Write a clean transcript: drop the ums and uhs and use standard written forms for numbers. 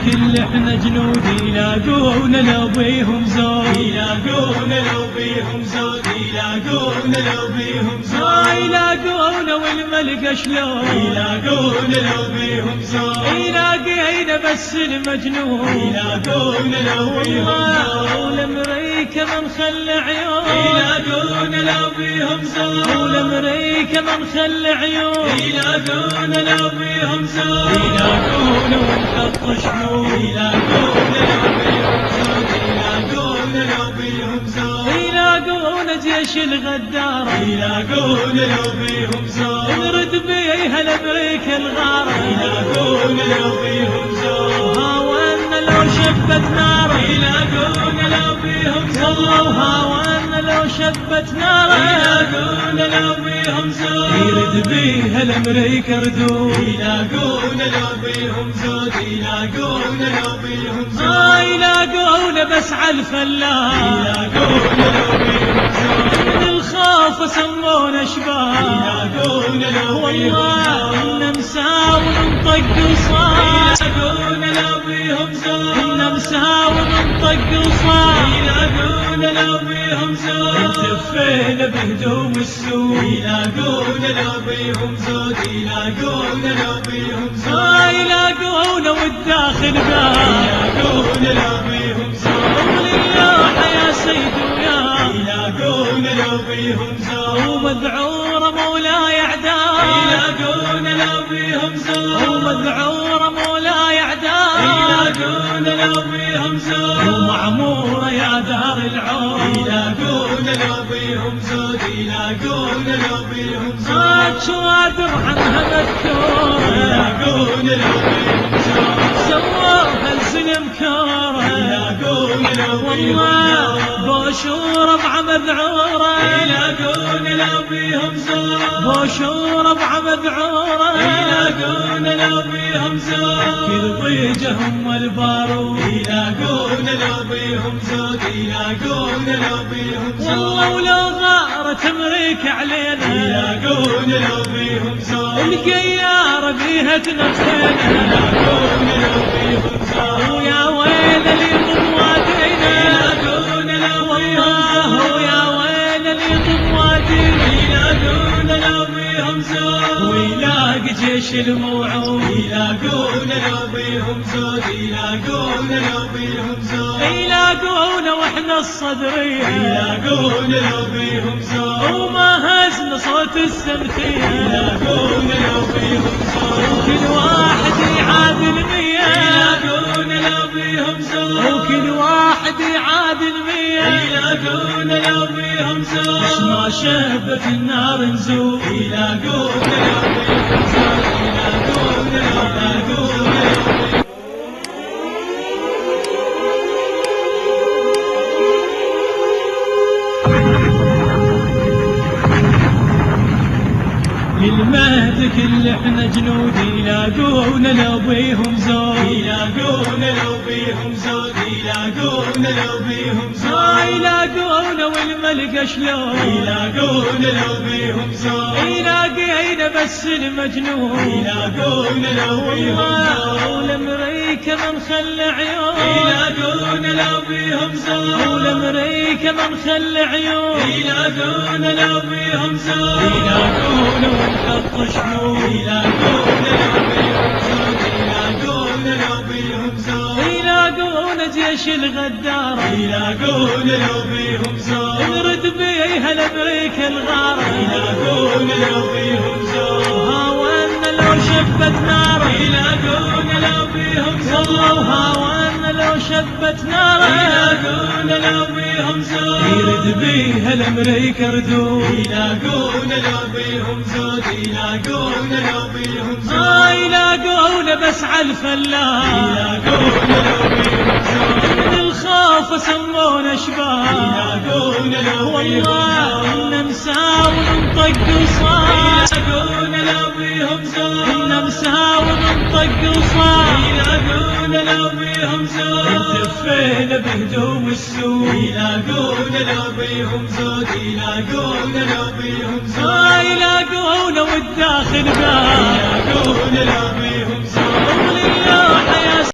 كل احنا جنود يلاقون لو بيهم زود، يلاقون لو بيهم زود، يلاقون لو بيهم زود، يلاقون والملك شلون، يلاقون لو بيهم زود، يلاقينا بس المجنون، يلاقون لو بيهم زود، والامريكا ما نخلي عيون، يلاقون لو بيهم زود، والامريكا ما نخلي عيون، يلاقون لو بيهم زود، يلاقون ونحط شنون، يلاقون لو بيهم زود، يلاقون لو بيهم زود، يلاقون جيش الغدار، يلاقون لو بيهم زود، نرد بيها الامريكا الغارة، يلاقون لو بيهم زود، هاونا لو شبت نار، يلاقون لو بيهم زود، وهاونا لو شبت نار، يلاقون لو بيهم زود، يرد بيها الامريكا ردود، يلاقون لو بيهم زود، يلاقون لو بيهم زود، يلاقون بس عالفلاح، يلاقون لو بيهم زود، من الخوف سمونا شباب، يلاقون لو بيهم والله زود، نمساو وننطق وصال، يلاقون لو بيهم زود، نمساو وننطق وصال، يلاقون لو بيهم زود، التفينا بهدوم السوق، يلاقون لو بيهم زود، يلاقون لو بيهم زود، يلاقون والداخل باب، يلاقون لو بيهم زود، ولله يا سيد ويا، يلاقون لو بيهم زود، ومذعورة مولاي اعداء، يلاقون لو بيهم زود، ومذعورة مولاي اعداء، يلاقون لو بيهم زود، ومعمورة يا دار العون، يلاقون لو بيهم زود، يلاقون لو بيهم زود، شوادر عنها مذكورة، يلاقون لو بيهم زود، سووها السلم كورة، يلاقون لو بيهم والله زود، بوشورة مع مذعورة، يلاقون لو بيهم زود، بوشورة مع مذعورة، يلاقون لو بيهم زود، كل ضيجهم البارود، يلاقون لو بيهم زود، يلاقون لو بيهم زود، والله ولو غارت امريكا علينا، يلاقون لو بيهم زود، القيارة بيها تنخينا، يلاقون لو بيهم زود، ويا ويل اللي يضم وادينا، يلاقون لو بيهم زود، ويا ويل اللي يضم وادينا، يلاقون لو بيهم زود، ويلاقي جيش الموعود، يلاقون لو بيهم زود، يلاقون لو بيهم زود، يلاقونا واحنا الصدرية، يلاقون لو بيهم زود، وما هزنا صوت السمثية، يلاقون لو بيهم زود، وكل واحد يعادل مية، يلاقون لو بيهم زود، وكل واحد يعادل مية، يلاقون لو بيهم زود، ما شبت النار نزول، يلاقون لو بيهم زود، يلاقون لو للمهد كل احنا جنود يلاقون لو بيهم زود، يلاقون لو بيهم زود، يلاقون لو بيهم زود، يلاقون والملك شلون، يلاقون لو بيهم زود، يلاقينا بس المجنون، يلاقون لو بيهم زود، والامريكا ما نخلي عيون، يلاقون لو بيهم زود، والامريكا ما نخلي عيون، يلاقون لو بيهم زود، يلاقون ونحط شنون، يلاقون لو بيهم زود، يلاقون لو بيهم زود، يلاقون جيش الغدار، يلاقون لو بيهم زود، نرد بيها الامريكا الغارة، يلاقون لو بيهم زود، هاونا لو شبت نار، يلاقون لو بيهم زود، وهاونا لو شبت نار، يلاقون لو بيهم زود، يرد بيها الامريكا ردود، يلاقون لو بيهم زود، يلاقون لو بيهم زود، يلاقون بس عالفلاح، يلاقون لو بيهم زود، من الخوف سمونا شباب، يلاقون لو بيهم والله زود، نمساو وننطق وصال، يلاقون لو بيهم زود، نمساو وننطق وصال، يلاقون لو بيهم زود، التفينا بهدوم السوق، يلاقون لو بيهم زود، يلاقون لو بيهم زود، يلاقون والداخل باب،